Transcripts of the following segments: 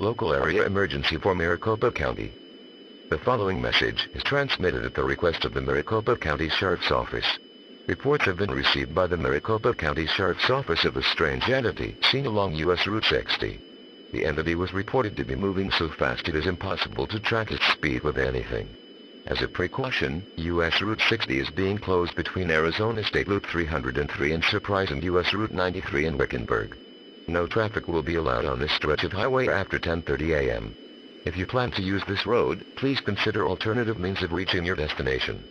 Local area emergency for Maricopa County. The following message is transmitted at the request of the Maricopa County Sheriff's Office. Reports have been received by the Maricopa County Sheriff's Office of a strange entity seen along U.S. Route 60. The entity was reported to be moving so fast it is impossible to track its speed with anything. As a precaution, U.S. Route 60 is being closed between Arizona State Loop 303 and Surprise and U.S. Route 93 in Wickenburg. No traffic will be allowed on this stretch of highway after 10:30 a.m. If you plan to use this road, please consider alternative means of reaching your destination.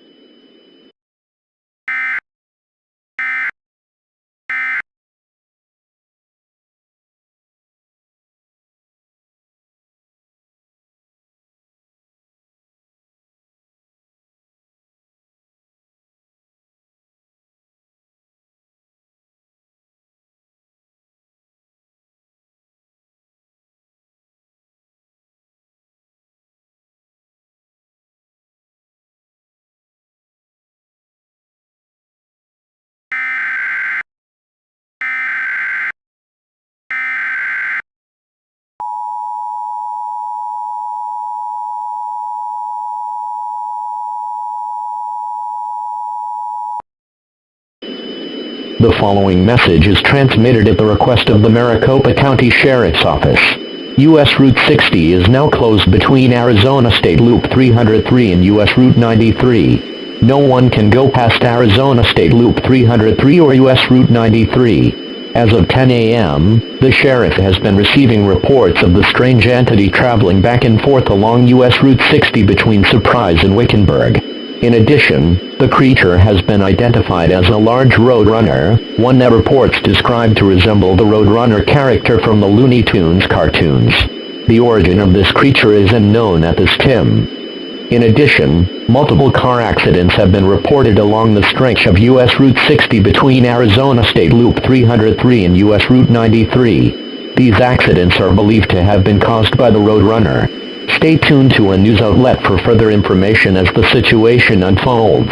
The following message is transmitted at the request of the Maricopa County Sheriff's Office. U.S. Route 60 is now closed between Arizona State Loop 303 and U.S. Route 93. No one can go past Arizona State Loop 303 or U.S. Route 93. As of 10 a.m., the sheriff has been receiving reports of the strange entity traveling back and forth along U.S. Route 60 between Surprise and Wickenburg. In addition, the creature has been identified as a large Roadrunner, one that reports described to resemble the Roadrunner character from the Looney Tunes cartoons. The origin of this creature is unknown at this time. In addition, multiple car accidents have been reported along the stretch of U.S. Route 60 between Arizona State Loop 303 and U.S. Route 93. These accidents are believed to have been caused by the Roadrunner. Stay tuned to a news outlet for further information as the situation unfolds.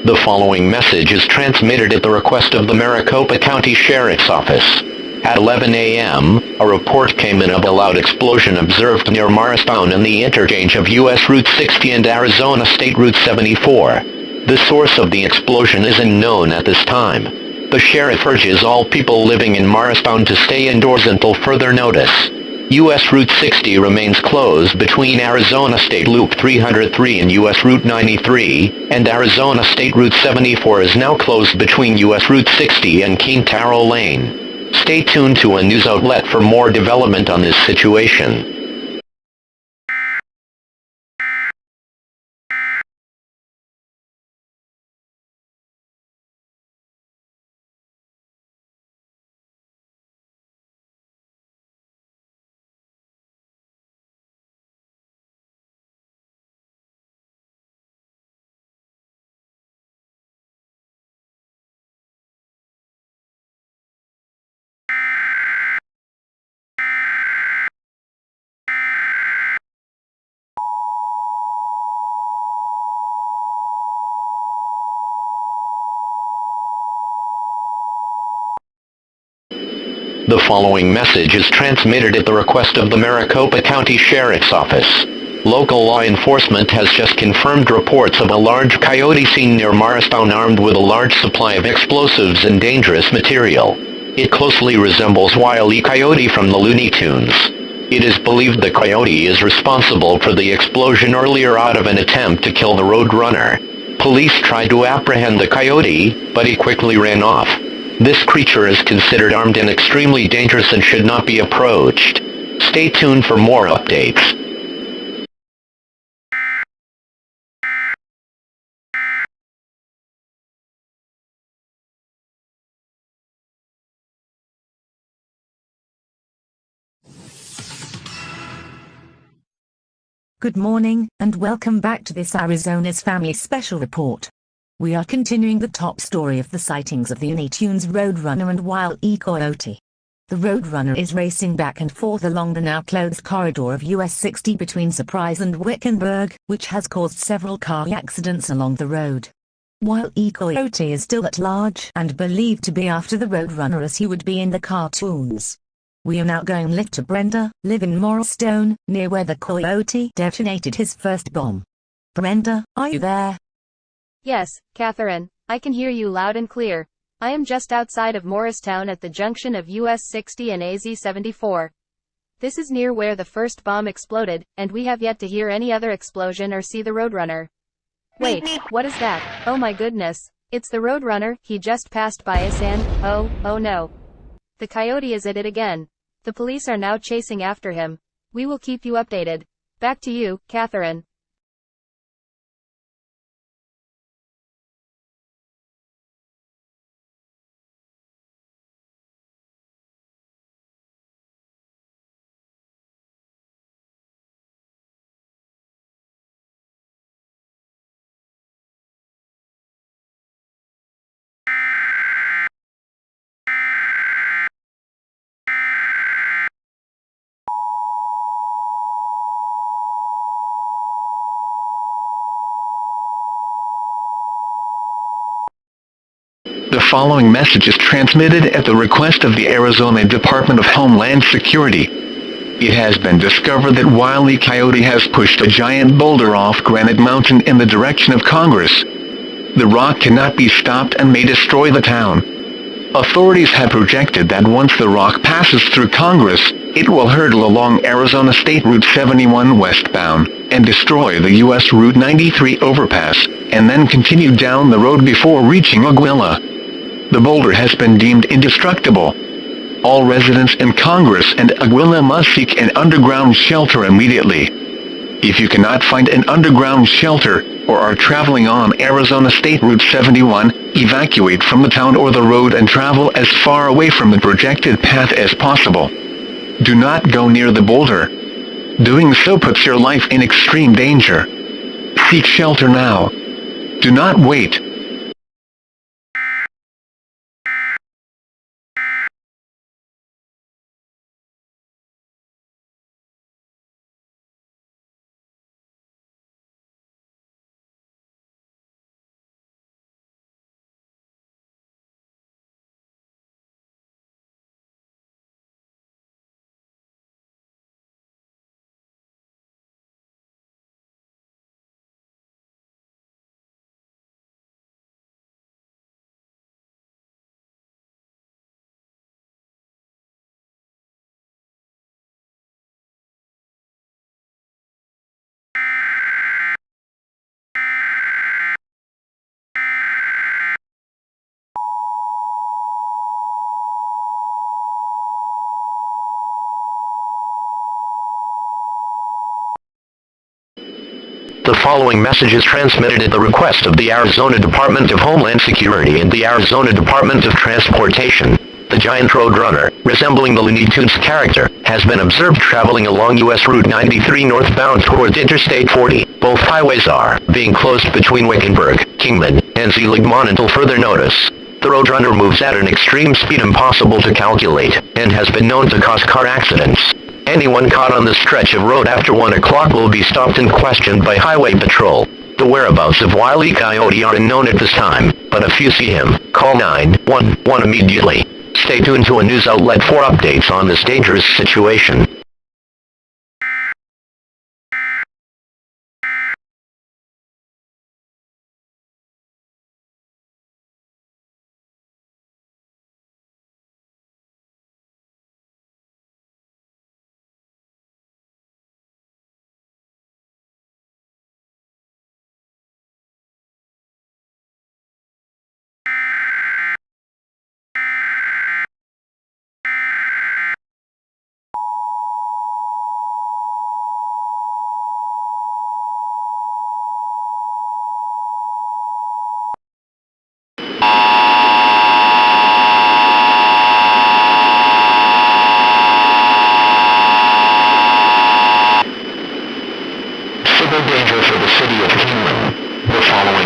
The following message is transmitted at the request of the Maricopa County Sheriff's Office. At 11 a.m., a report came in of a loud explosion observed near Morristown in the interchange of U.S. Route 60 and Arizona State Route 74. The source of the explosion is unknown at this time. The sheriff urges all people living in Morristown to stay indoors until further notice. U.S. Route 60 remains closed between Arizona State Loop 303 and U.S. Route 93, and Arizona State Route 74 is now closed between U.S. Route 60 and Quintero Lane. Stay tuned to a news outlet for more development on this situation. The following message is transmitted at the request of the Maricopa County Sheriff's Office. Local law enforcement has just confirmed reports of a large coyote seen near Morristown armed with a large supply of explosives and dangerous material. It closely resembles Wile E. Coyote from the Looney Tunes. It is believed the coyote is responsible for the explosion earlier out of an attempt to kill the Roadrunner. Police tried to apprehend the coyote, but he quickly ran off. This creature is considered armed and extremely dangerous and should not be approached. Stay tuned for more updates. Good morning, and welcome back to this Arizona's Family Special Report. We are continuing the top story of the sightings of the Looney Tunes Roadrunner and Wile E. Coyote. The Roadrunner is racing back and forth along the now closed corridor of US 60 between Surprise and Wickenburg, which has caused several car accidents along the road. Wile E. Coyote is still at large and believed to be after the Roadrunner as he would be in the cartoons. We are now going live to Brenda, live in Morristown, near where the Coyote detonated his first bomb. Brenda, are you there? Yes, Catherine, I can hear you loud and clear. I am just outside of Morristown at the junction of US 60 and AZ 74. This is near where the first bomb exploded, and we have yet to hear any other explosion or see the Roadrunner. Wait, what is that? Oh my goodness. It's the Roadrunner. He just passed by us and, oh no. The coyote is at it again. The police are now chasing after him. We will keep you updated. Back to you, Catherine. The following message is transmitted at the request of the Arizona Department of Homeland Security. It has been discovered that Wile E. Coyote has pushed a giant boulder off Granite Mountain in the direction of Congress. The rock cannot be stopped and may destroy the town. Authorities have projected that once the rock passes through Congress, it will hurtle along Arizona State Route 71 westbound, and destroy the US Route 93 overpass, and then continue down the road before reaching Aguila. The boulder has been deemed indestructible. All residents in Congress and Aguila must seek an underground shelter immediately. If you cannot find an underground shelter, or are traveling on Arizona State Route 71, evacuate from the town or the road and travel as far away from the projected path as possible. Do not go near the boulder. Doing so puts your life in extreme danger. Seek shelter now. Do not wait. The following message is transmitted at the request of the Arizona Department of Homeland Security and the Arizona Department of Transportation. The giant Roadrunner, resembling the Looney Tunes character, has been observed traveling along US Route 93 northbound towards Interstate 40. Both highways are being closed between Wickenburg, Kingman, and Seligman until further notice. The Roadrunner moves at an extreme speed impossible to calculate, and has been known to cause car accidents. Anyone caught on the stretch of road after 1 o'clock will be stopped and questioned by Highway Patrol. The whereabouts of Wile E. Coyote are unknown at this time, but if you see him, call 911 immediately. Stay tuned to a news outlet for updates on this dangerous situation.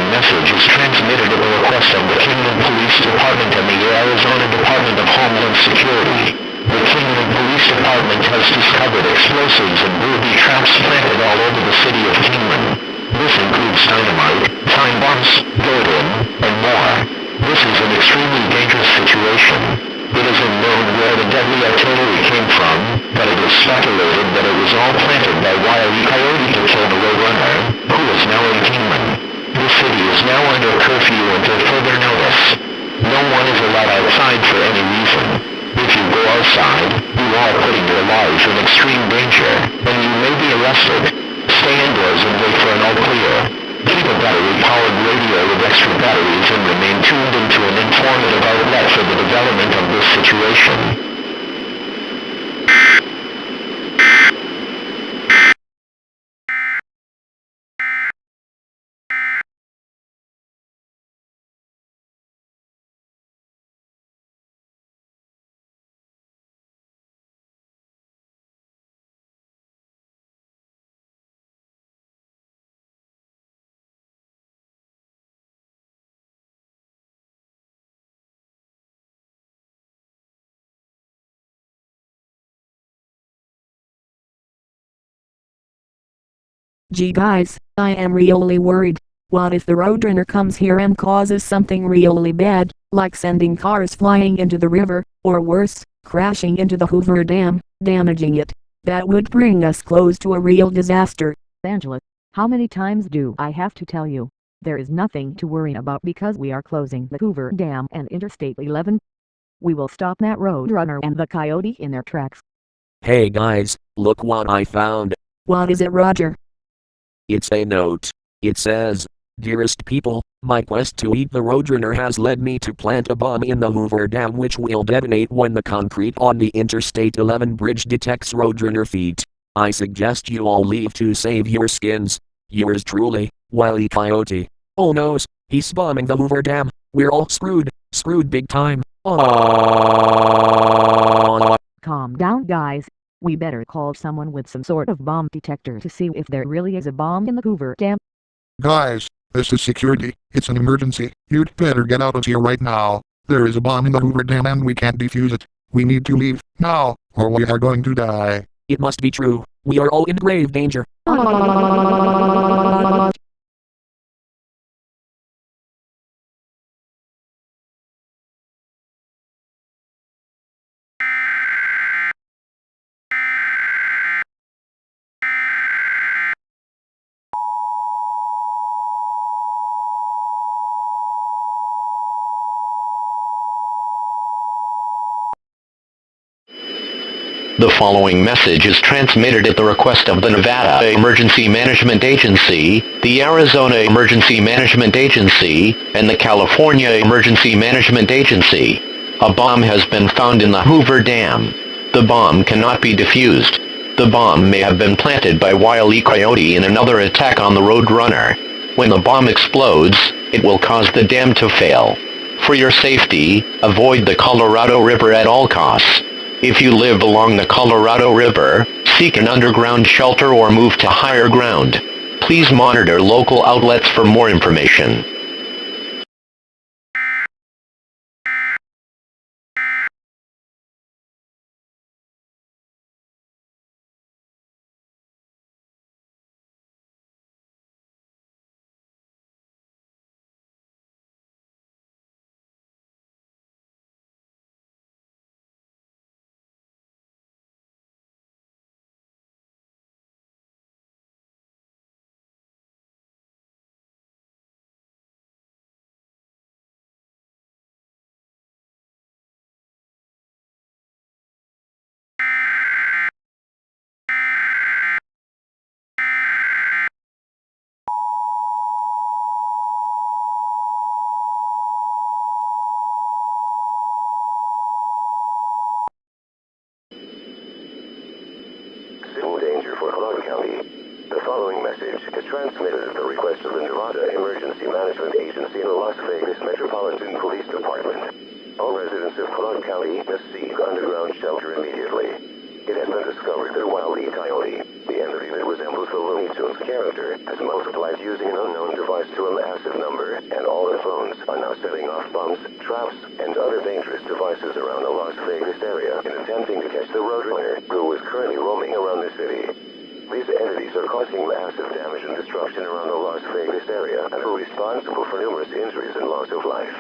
following message is transmitted at the request of the Kingman Police Department and the Arizona Department of Homeland Security. The Kingman Police Department has discovered explosives and booby traps planted all over the city of Kingman. This includes dynamite, time bombs, boulder, and more. This is an extremely dangerous situation. It is unknown where the deadly artillery came from, but it is speculated that it was all planted by Wile E Coyote to kill the Roadrunner, who is now in Kingman. The city is now under curfew until further notice. No one is allowed outside for any reason. If you go outside, you are putting your lives in extreme danger, and you may be arrested. Stay indoors and wait for an all clear. Keep a battery-powered radio with extra batteries and remain tuned into an informative outlet for the development of this situation. Gee guys, I am really worried. What if the Roadrunner comes here and causes something really bad, like sending cars flying into the river, or worse, crashing into the Hoover Dam, damaging it? That would bring us close to a real disaster. Angela, how many times do I have to tell you? There is nothing to worry about because we are closing the Hoover Dam and Interstate 11. We will stop that Roadrunner and the Coyote in their tracks. Hey guys, look what I found. What is it, Roger? It's a note. It says, "Dearest people, my quest to eat the Roadrunner has led me to plant a bomb in the Hoover Dam which will detonate when the concrete on the Interstate 11 bridge detects Roadrunner feet. I suggest you all leave to save your skins. Yours truly, Wile E Coyote." Oh no, he's bombing the Hoover Dam. We're all screwed big time. Aww. Calm down guys. We better call someone with some sort of bomb detector to see if there really is a bomb in the Hoover Dam. Guys, this is security. It's an emergency. You'd better get out of here right now. There is a bomb in the Hoover Dam and we can't defuse it. We need to leave now, or we are going to die. It must be true. We are all in grave danger. The following message is transmitted at the request of the Nevada Emergency Management Agency, the Arizona Emergency Management Agency, and the California Emergency Management Agency. A bomb has been found in the Hoover Dam. The bomb cannot be defused. The bomb may have been planted by Wile E Coyote in another attack on the Roadrunner. When the bomb explodes, it will cause the dam to fail. For your safety, avoid the Colorado River at all costs. If you live along the Colorado River, seek an underground shelter or move to higher ground. Please monitor local outlets for more information. The following message is transmitted at the request of the Nevada Emergency Management Agency and the Las Vegas Metropolitan Police Department. All residents of Clark County must seek underground shelter immediately. It has been discovered that Wile E Coyote, the entity that resembles the Looney Tunes character, has multiplied using an unknown device to a massive number. Roadrunner and all their clones are now setting off bombs, traps, and other dangerous devices around the Las Vegas area in attempting to catch the Roadrunner, who is currently roaming around the city. These entities are causing massive damage and destruction around the Las Vegas area and are responsible for numerous injuries and loss of life.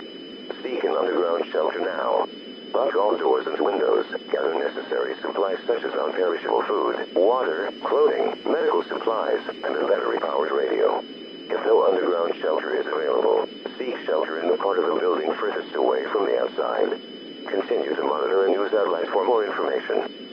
Seek an underground shelter now. Lock all doors and windows. Gather necessary supplies such as non-perishable food, water, clothing, medical supplies, and a battery-powered radio. If no underground shelter is available, seek shelter in the part of the building furthest away from the outside. Continue to monitor a news outlet for more information.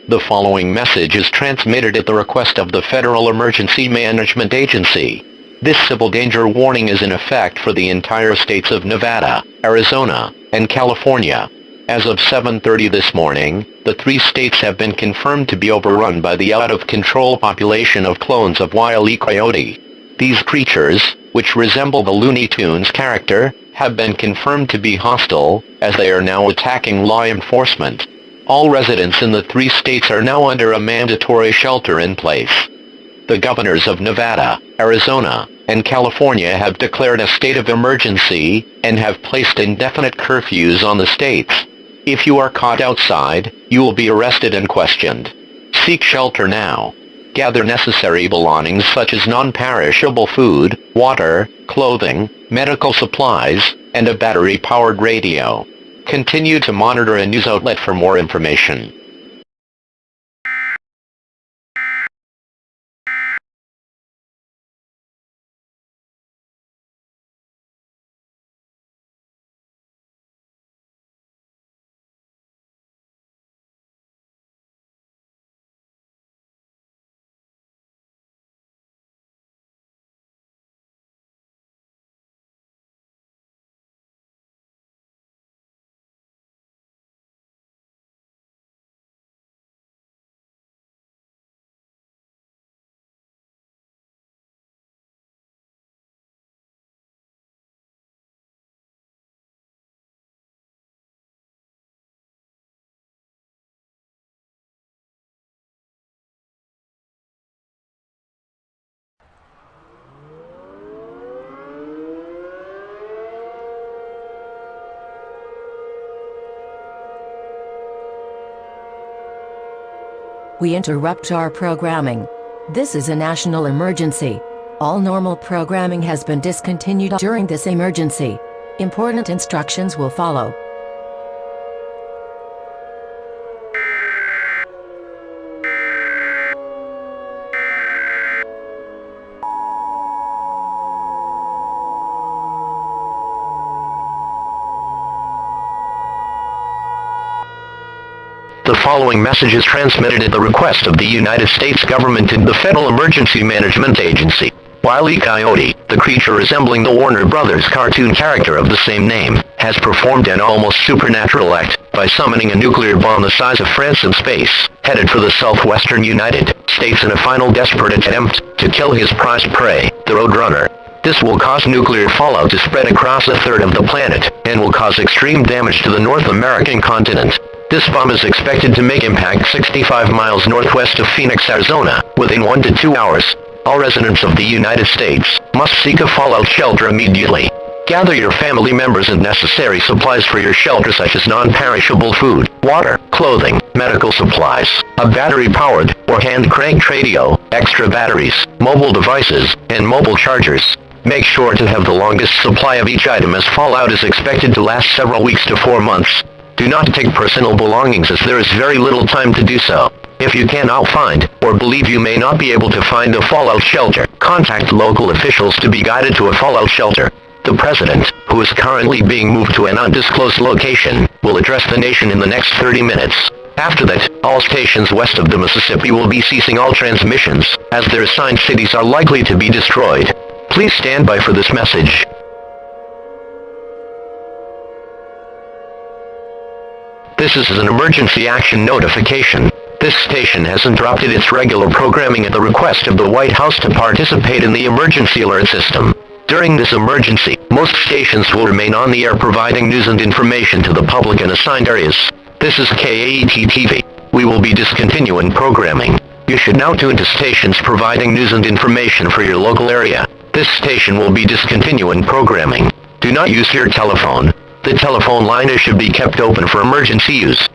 The following message is transmitted at the request of the Federal Emergency Management Agency. This civil danger warning is in effect for the entire states of Nevada, Arizona, and California. As of 7:30 this morning, the three states have been confirmed to be overrun by the out-of-control population of clones of Wile E. Coyote. These creatures, which resemble the Looney Tunes character, have been confirmed to be hostile, as they are now attacking law enforcement. All residents in the three states are now under a mandatory shelter in place. The governors of Nevada, Arizona, and California have declared a state of emergency and have placed indefinite curfews on the states. If you are caught outside, you will be arrested and questioned. Seek shelter now. Gather necessary belongings such as non-perishable food, water, clothing, medical supplies, and a battery-powered radio. Continue to monitor a news outlet for more information. We interrupt our programming. This is a national emergency. All normal programming has been discontinued during this emergency. Important instructions will follow. The following message is transmitted at the request of the United States government and the Federal Emergency Management Agency. Wile E. Coyote, the creature resembling the Warner Brothers cartoon character of the same name, has performed an almost supernatural act by summoning a nuclear bomb the size of France in space, headed for the southwestern United States in a final desperate attempt to kill his prized prey, the Roadrunner. This will cause nuclear fallout to spread across a third of the planet, and will cause extreme damage to the North American continent. This bomb is expected to make impact 65 miles northwest of Phoenix, Arizona, within 1 to 2 hours. All residents of the United States must seek a fallout shelter immediately. Gather your family members and necessary supplies for your shelter such as non-perishable food, water, clothing, medical supplies, a battery-powered or hand-cranked radio, extra batteries, mobile devices, and mobile chargers. Make sure to have the longest supply of each item, as fallout is expected to last several weeks to 4 months. Do not take personal belongings, as there is very little time to do so. If you cannot find, or believe you may not be able to find a fallout shelter, contact local officials to be guided to a fallout shelter. The president, who is currently being moved to an undisclosed location, will address the nation in the next 30 minutes. After that, all stations west of the Mississippi will be ceasing all transmissions, as their assigned cities are likely to be destroyed. Please stand by for this message. This is an emergency action notification. This station has interrupted its regular programming at the request of the White House to participate in the emergency alert system. During this emergency, most stations will remain on the air providing news and information to the public in assigned areas. This is KAET TV. We will be discontinuing programming. You should now tune to stations providing news and information for your local area. This station will be discontinuing programming. Do not use your telephone. The telephone line should be kept open for emergency use.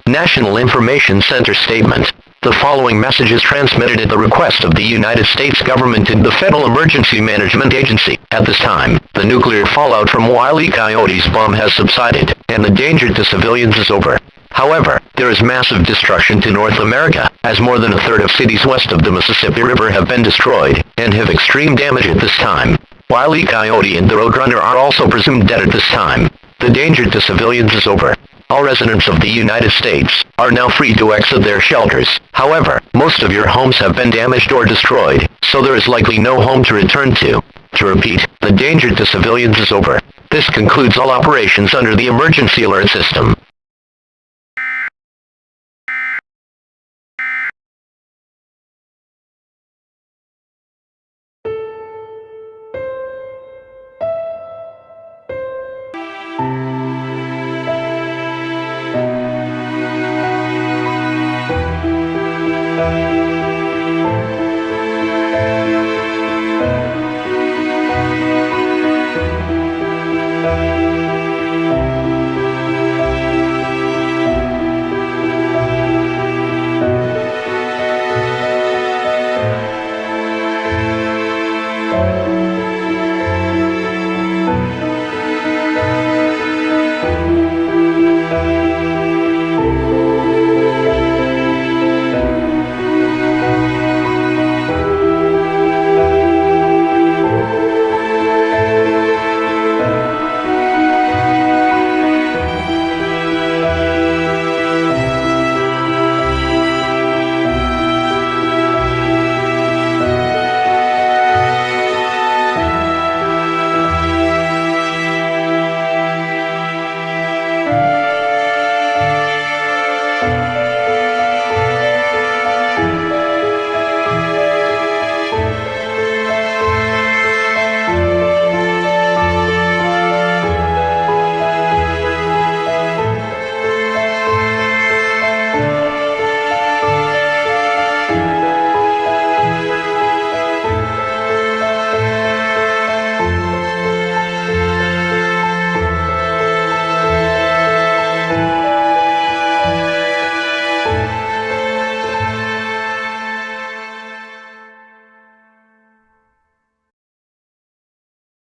National Information Center Statement. The following message is transmitted at the request of the United States government and the Federal Emergency Management Agency. At this time, the nuclear fallout from Wile E. Coyote's bomb has subsided, and the danger to civilians is over. However, there is massive destruction to North America, as more than a third of cities west of the Mississippi River have been destroyed, and have extreme damage at this time. Wile E. Coyote and the Roadrunner are also presumed dead at this time. The danger to civilians is over. All residents of the United States are now free to exit their shelters. However, most of your homes have been damaged or destroyed, so there is likely no home to return to. To repeat, the danger to civilians is over. This concludes all operations under the emergency alert system.